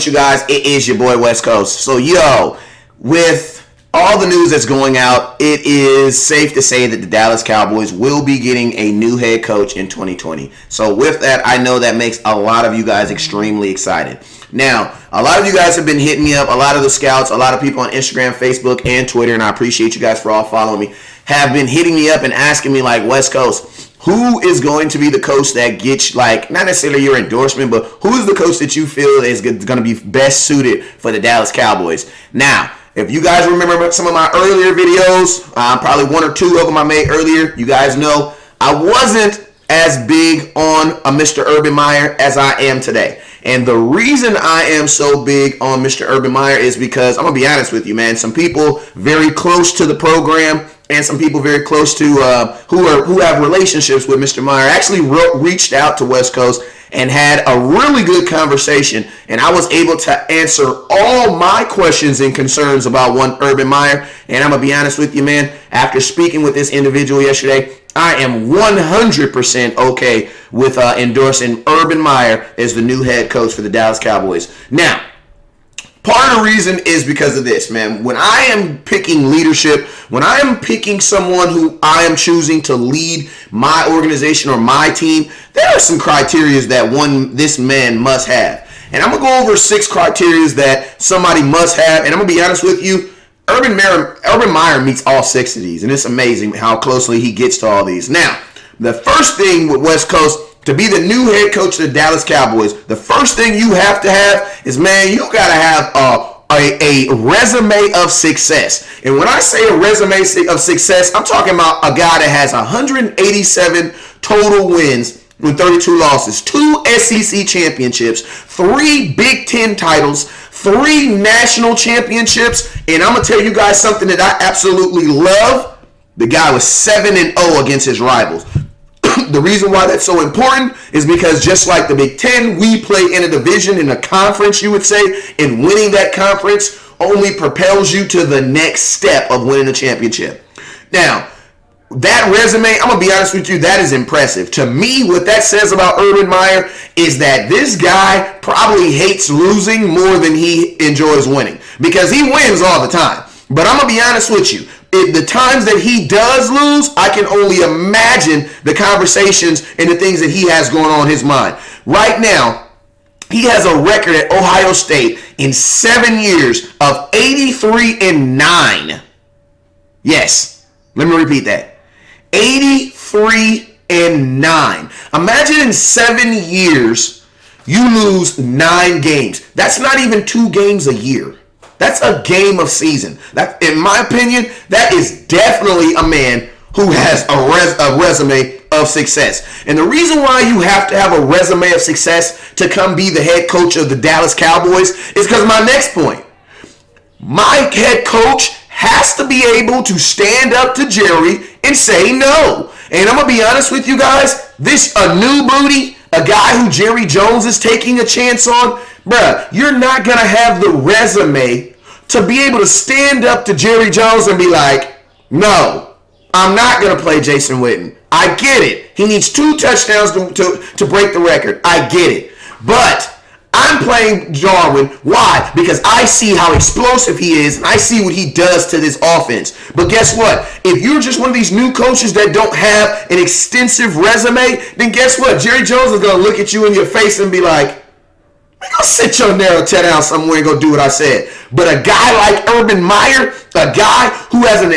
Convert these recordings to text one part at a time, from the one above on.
You guys, it is your boy West Coast. So with all the news that's going out, it is safe to say that the Dallas Cowboys will be getting a new head coach in 2020. So with that, I know that makes a lot of you guys extremely excited. Now, a lot of you guys have been hitting me up, a lot of the scouts, a lot of people on Instagram, Facebook, and Twitter, and I appreciate you guys for all following me, have been hitting me up and asking me, like, West Coast, who is going to be the coach that gets, like, not necessarily your endorsement, but who is the coach that you feel is going to be best suited for the Dallas Cowboys? Now, if you guys remember some of my earlier videos, probably one or two of them I made earlier, you guys know I wasn't as big on a Mr. Urban Meyer as I am today. And the reason I am so big on Mr. Urban Meyer is because, I'm going to be honest with you, man, some people very close to the program and some people very close to who have relationships with Mr. Meyer actually reached out to West Coast and had a really good conversation, and I was able to answer all my questions and concerns about one Urban Meyer. And I'm going to be honest with you, man, after speaking with this individual yesterday, I am 100% okay with endorsing Urban Meyer as the new head coach for the Dallas Cowboys. Now, part of the reason is because of this, man. When I am picking leadership, when I am picking someone who I am choosing to lead my organization or my team, there are some criteria that this man must have. And I'm going to go over 6 criteria that somebody must have. And I'm going to be honest with you, Urban Meyer meets all 6 of these. And it's amazing how closely he gets to all these. Now, the first thing with West Coast, to be the new head coach of the Dallas Cowboys, the first thing you have to have is, man, you got to have a resume of success. And when I say a resume of success, I'm talking about a guy that has 187 total wins with 32 losses, 2 SEC championships, 3 Big Ten titles, 3 national championships, and I'm going to tell you guys something that I absolutely love. The guy was 7-0 against his rivals. The reason why that's so important is because just like the Big Ten, we play in a division, in a conference, you would say, and winning that conference only propels you to the next step of winning a championship. Now, that resume, I'm going to be honest with you, that is impressive. To me, what that says about Urban Meyer is that this guy probably hates losing more than he enjoys winning, because he wins all the time. But I'm going to be honest with you. The times that he does lose, I can only imagine the conversations and the things that he has going on in his mind. Right now, he has a record at Ohio State in 7 years of 83-9. Yes, let me repeat that. 83-9. Imagine in 7 years, you lose 9 games. That's not even 2 games a year. That's a game of season. That, in my opinion, that is definitely a man who has a resume of success. And the reason why you have to have a resume of success to come be the head coach of the Dallas Cowboys is because my next point. My head coach has to be able to stand up to Jerry and say no. And I'm going to be honest with you guys, a new booty, a guy who Jerry Jones is taking a chance on, bruh, you're not going to have the resume to be able to stand up to Jerry Jones and be like, no, I'm not going to play Jason Witten. I get it. He needs 2 touchdowns to break the record. I get it. But I'm playing Jarwin. Why? Because I see how explosive he is, and I see what he does to this offense. But guess what? If you're just one of these new coaches that don't have an extensive resume, then guess what? Jerry Jones is going to look at you in your face and be like, go sit your narrow tail down somewhere and go do what I said. But a guy like Urban Meyer, a guy who has a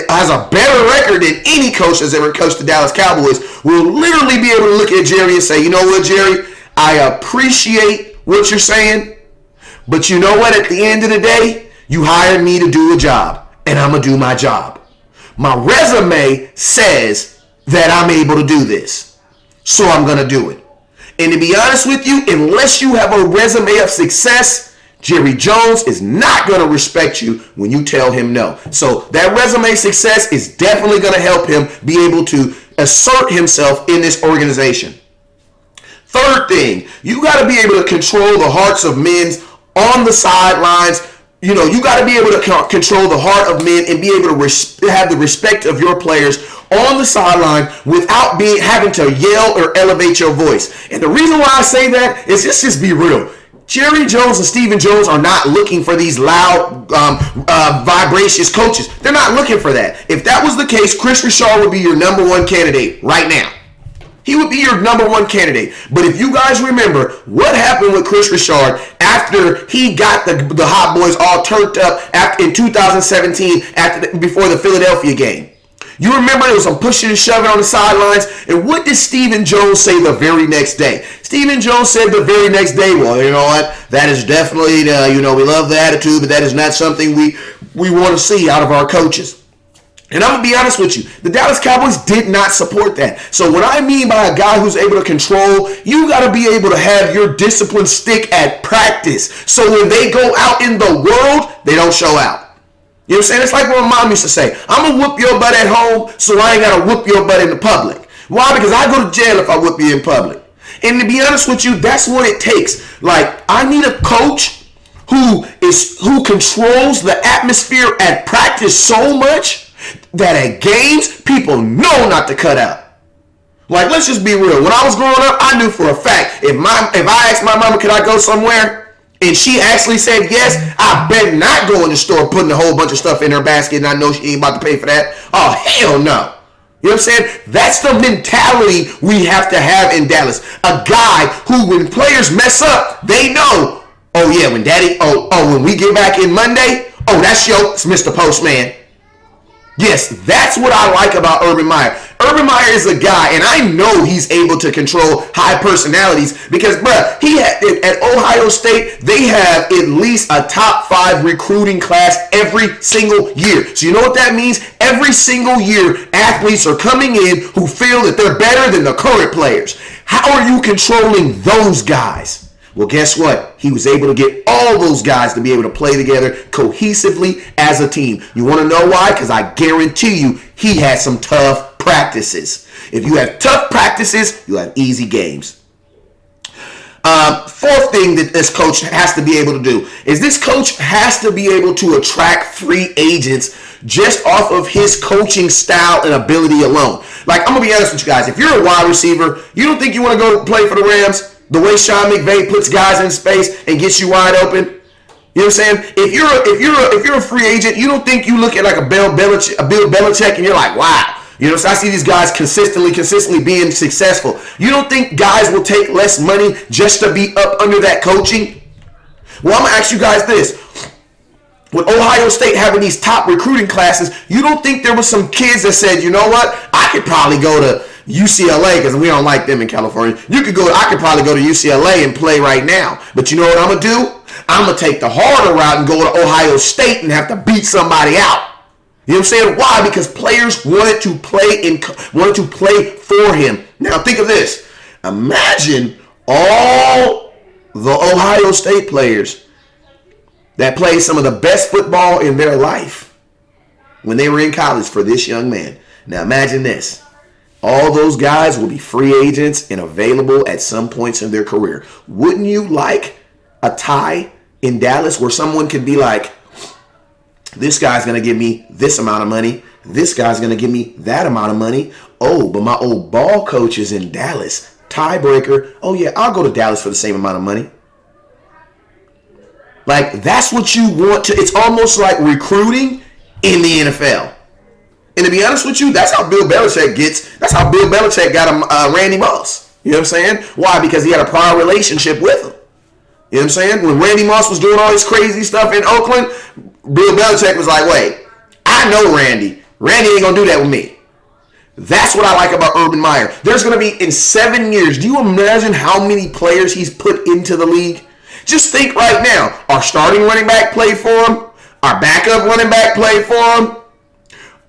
better record than any coach that's ever coached the Dallas Cowboys, will literally be able to look at Jerry and say, you know what, Jerry? I appreciate what you're saying, but you know what? At the end of the day, you hired me to do a job, and I'm going to do my job. My resume says that I'm able to do this, so I'm going to do it. And to be honest with you, unless you have a resume of success, Jerry Jones is not going to respect you when you tell him no. So that resume success is definitely going to help him be able to assert himself in this organization. Third thing, you got to be able to control the hearts of men on the sidelines. You know, you got to be able to control the heart of men and be able to have the respect of your players on the sideline without having to yell or elevate your voice. And the reason why I say that is just be real. Jerry Jones and Stephen Jones are not looking for these loud, vibracious coaches. They're not looking for that. If that was the case, Chris Richard would be your number one candidate right now. He would be your number one candidate. But if you guys remember what happened with Chris Richard after he got the Hot Boys all turned up in 2017 before the Philadelphia game. You remember there was some pushing and shoving on the sidelines. And what did Stephen Jones say the very next day? Stephen Jones said the very next day, well, you know what? That is definitely, we love the attitude, but that is not something we want to see out of our coaches. And I'm going to be honest with you. The Dallas Cowboys did not support that. So what I mean by a guy who's able to control, you got to be able to have your discipline stick at practice. So when they go out in the world, they don't show out. You know what I'm saying? It's like what my mom used to say. I'm going to whoop your butt at home, so I ain't got to whoop your butt in the public. Why? Because I go to jail if I whoop you in public. And to be honest with you, that's what it takes. Like, I need a coach who controls the atmosphere at practice so much that at games, people know not to cut out. Like, let's just be real. When I was growing up, I knew for a fact, if I asked my mama, could I go somewhere? And she actually said yes, I better not go in the store putting a whole bunch of stuff in her basket and I know she ain't about to pay for that. Oh, hell no. You know what I'm saying? That's the mentality we have to have in Dallas. A guy who, when players mess up, they know, oh yeah, when we get back in Monday, oh, that's it's Mr. Postman. Yes, that's what I like about Urban Meyer. Urban Meyer is a guy, and I know he's able to control high personalities because, bruh, at Ohio State, they have at least a top 5 recruiting class every single year. So you know what that means? Every single year, athletes are coming in who feel that they're better than the current players. How are you controlling those guys? Well, guess what? He was able to get all those guys to be able to play together cohesively as a team. You want to know why? Because I guarantee you he had some tough practices. If you have tough practices, you have easy games. Fourth thing that this coach has to be able to do is this coach has to be able to attract free agents just off of his coaching style and ability alone. Like, I'm going to be honest with you guys. If you're a wide receiver, you don't think you want to go play for the Rams? The way Sean McVay puts guys in space and gets you wide open. You know what I'm saying? If you're a free agent, you don't think you look at like a Bill Belichick and you're like, wow. You know, so I see these guys consistently being successful. You don't think guys will take less money just to be up under that coaching? Well, I'm going to ask you guys this. With Ohio State having these top recruiting classes, you don't think there was some kids that said, you know what, I could probably go to UCLA because we don't like them in California. I could probably go to UCLA and play right now. But you know what I'm going to do? I'm going to take the harder route and go to Ohio State and have to beat somebody out. You know what I'm saying? Why? Because players wanted to play for him. Now think of this. Imagine all the Ohio State players that played some of the best football in their life when they were in college for this young man. Now imagine this. All those guys will be free agents and available at some points in their career. Wouldn't you like a tie in Dallas where someone could be like, this guy's going to give me this amount of money. This guy's going to give me that amount of money. Oh, but my old ball coach is in Dallas. Tiebreaker. Oh, yeah, I'll go to Dallas for the same amount of money. Like, that's what you want to. It's almost like recruiting in the NFL. And to be honest with you, that's how Bill Belichick got Randy Moss. You know what I'm saying? Why? Because he had a prior relationship with him. You know what I'm saying? When Randy Moss was doing all this crazy stuff in Oakland, Bill Belichick was like, wait, I know Randy. Randy ain't going to do that with me. That's what I like about Urban Meyer. There's going to be, in 7 years, do you imagine how many players he's put into the league? Just think right now. Our starting running back played for him. Our backup running back played for him.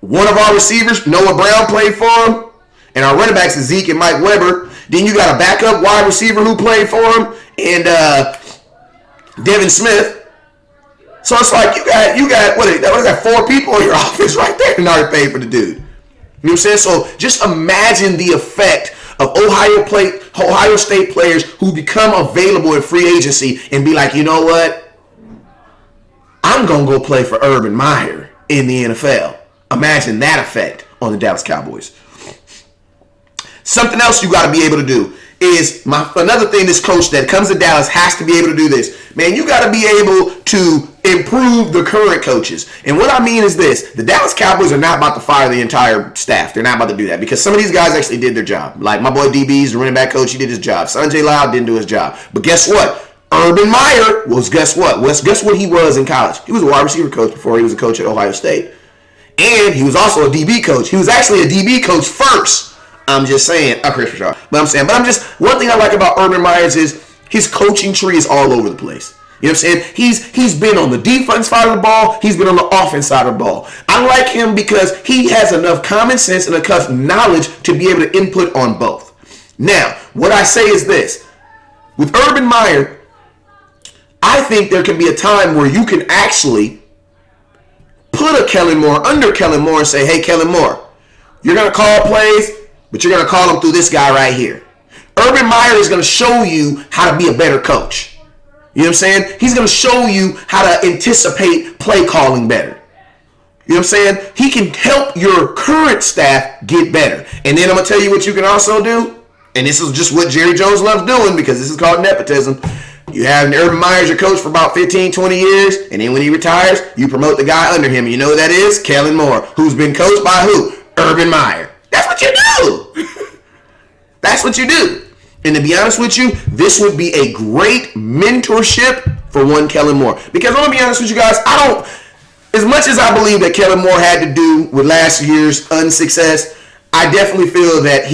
One of our receivers, Noah Brown, played for him. And our running backs is Zeke and Mike Weber. Then you got a backup wide receiver who played for him. And Devin Smith. So it's like you got what is that, 4 people in your office right there and already paid for the dude. You know what I'm saying? So just imagine the effect of Ohio State players who become available in free agency and be like, you know what? I'm going to go play for Urban Meyer in the NFL. Imagine that effect on the Dallas Cowboys. Something else you got to be able to do is another thing this coach that comes to Dallas has to be able to do this. Man, you got to be able to improve the current coaches. And what I mean is this. The Dallas Cowboys are not about to fire the entire staff. They're not about to do that because some of these guys actually did their job. Like my boy DB's the running back coach, he did his job. Sanjay Lal didn't do his job. But guess what? Urban Meyer was, guess what? Guess what he was in college? He was a wide receiver coach before he was a coach at Ohio State. And he was also a DB coach. He was actually a DB coach first. I'm just saying, one thing I like about Urban Meyer is his coaching tree is all over the place. You know what I'm saying? He's been on the defense side of the ball. He's been on the offense side of the ball. I like him because he has enough common sense and enough knowledge to be able to input on both. Now, what I say is this. With Urban Meyer, I think there can be a time where you can actually put a Kellen Moore under Kellen Moore and say, hey, Kellen Moore, you're going to call plays, but you're going to call them through this guy right here. Urban Meyer is going to show you how to be a better coach. You know what I'm saying? He's going to show you how to anticipate play calling better. You know what I'm saying? He can help your current staff get better. And then I'm going to tell you what you can also do. And this is just what Jerry Jones loves doing because this is called nepotism. You have Urban Meyer as your coach for about 15, 20 years. And then when he retires, you promote the guy under him. You know who that is? Kellen Moore, who's been coached by who? Urban Meyer. That's what you do. That's what you do. And to be honest with you, this would be a great mentorship for one Kellen Moore. Because I'm going to be honest with you guys, as much as I believe that Kellen Moore had to do with last year's unsuccess, I definitely feel that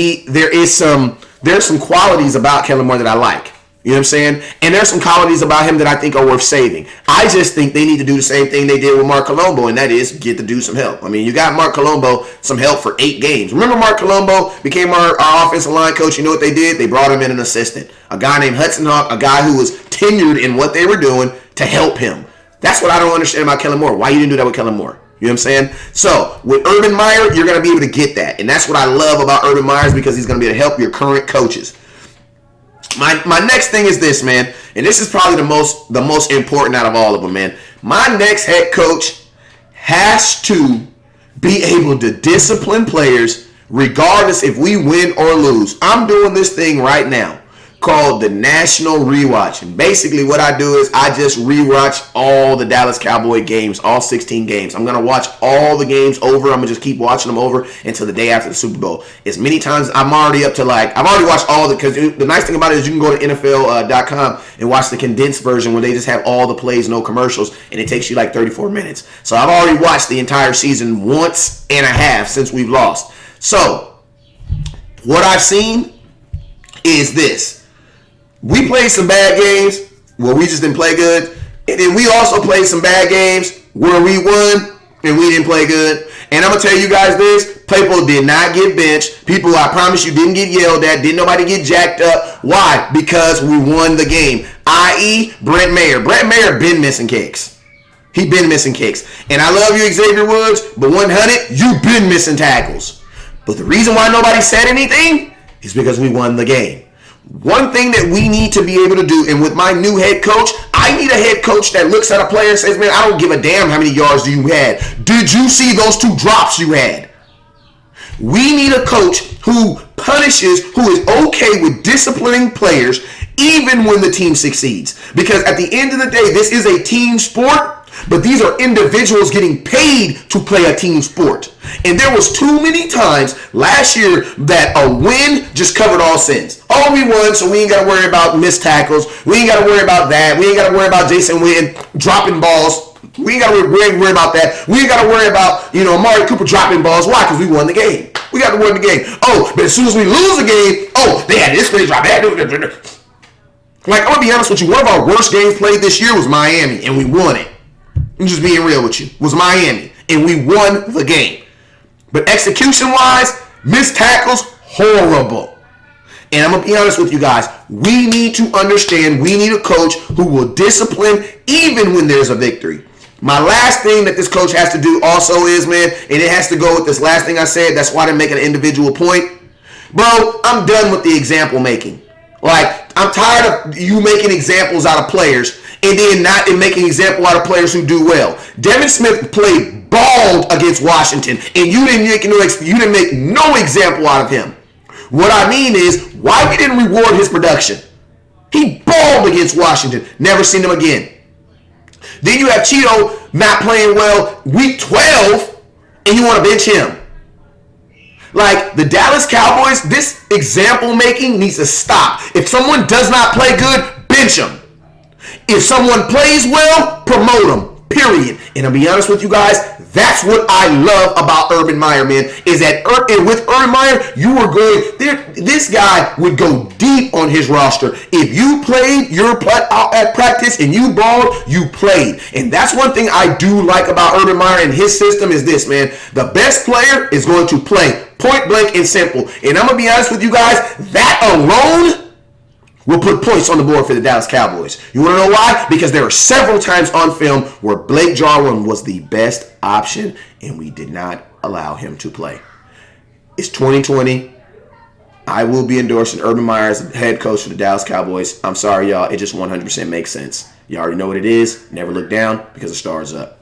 there's some qualities about Kellen Moore that I like. You know what I'm saying? And there's some qualities about him that I think are worth saving. I just think they need to do the same thing they did with Mark Colombo, and that is get the dude some help. I mean, you got Mark Colombo some help for 8 games. Remember Mark Colombo became our offensive line coach? You know what they did? They brought him in an assistant. A guy named Hudson Hawk, a guy who was tenured in what they were doing to help him. That's what I don't understand about Kellen Moore. Why you didn't do that with Kellen Moore? You know what I'm saying? So, with Urban Meyer, you're going to be able to get that. And that's what I love about Urban Meyer because he's going to be able to help your current coaches. My next thing is this, man, and this is probably the most important out of all of them, man. My next head coach has to be able to discipline players regardless if we win or lose. I'm doing this thing right now called the National Rewatch. And basically what I do is I just rewatch all the Dallas Cowboy games, all 16 games. I'm going to watch all the games over. I'm going to just keep watching them over until the day after the Super Bowl. As many times I've already watched all because the nice thing about it is you can go to NFL.com and watch the condensed version where they just have all the plays, no commercials, and it takes you like 34 minutes. So I've already watched the entire season once and a half since we've lost. So what I've seen is this. We played some bad games where we just didn't play good. And then we also played some bad games where we won and we didn't play good. And I'm going to tell you guys this. People did not get benched. People, I promise you, didn't get yelled at. Didn't nobody get jacked up. Why? Because we won the game. I.e. Brent Meyer. Brent Meyer been missing kicks. He been missing kicks. And I love you, Xavier Woods, but 100, you been missing tackles. But the reason why nobody said anything is because we won the game. One thing that we need to be able to do, and with my new head coach, I need a head coach that looks at a player and says, man, I don't give a damn how many yards you had. Did you see those 2 drops you had? We need a coach who punishes, who is okay with disciplining players even when the team succeeds. Because at the end of the day, this is a team sport. But these are individuals getting paid to play a team sport. And there was too many times last year that a win just covered all sins. Oh, we won, so we ain't got to worry about missed tackles. We ain't got to worry about that. We ain't got to worry about Jason Witten dropping balls. We ain't got to worry about that. We ain't got to worry about, Amari Cooper dropping balls. Why? Because we won the game. We got to win the game. Oh, but as soon as we lose the game, they had this play drop. Like, I'm going to be honest with you. One of our worst games played this year was Miami, and we won it. I'm just being real with you. It was Miami, and we won the game. But execution-wise, missed tackles, horrible. And I'm going to be honest with you guys. We need to understand we need a coach who will discipline even when there's a victory. My last thing that this coach has to do also is, man, and it has to go with this last thing I said. That's why I didn't make an individual point. Bro, I'm done with the example making. Like, I'm tired of you making examples out of players and then not making an example out of players who do well. Devin Smith played bald against Washington, and you didn't make no example out of him. What I mean is, why we didn't reward his production? He balled against Washington. Never seen him again. Then you have Cheeto not playing well week 12, and you want to bench him. Like, the Dallas Cowboys, this example making needs to stop. If someone does not play good, bench him. If someone plays well, promote him. Period. And I'll be honest with you guys, that's what I love about Urban Meyer, man, is that with Urban Meyer, you were going there. This guy would go deep on his roster. If you played your out at practice and you balled, you played. And that's one thing I do like about Urban Meyer and his system is this, man. The best player is going to play. Point blank and simple. And I'm going to be honest with you guys, that alone will put points on the board for the Dallas Cowboys. You want to know why? Because there are several times on film where Blake Jarwin was the best option, and we did not allow him to play. It's 2020. I will be endorsing Urban Meyer as head coach for the Dallas Cowboys. I'm sorry, y'all. It just 100% makes sense. You already know what it is. Never look down because the star is up.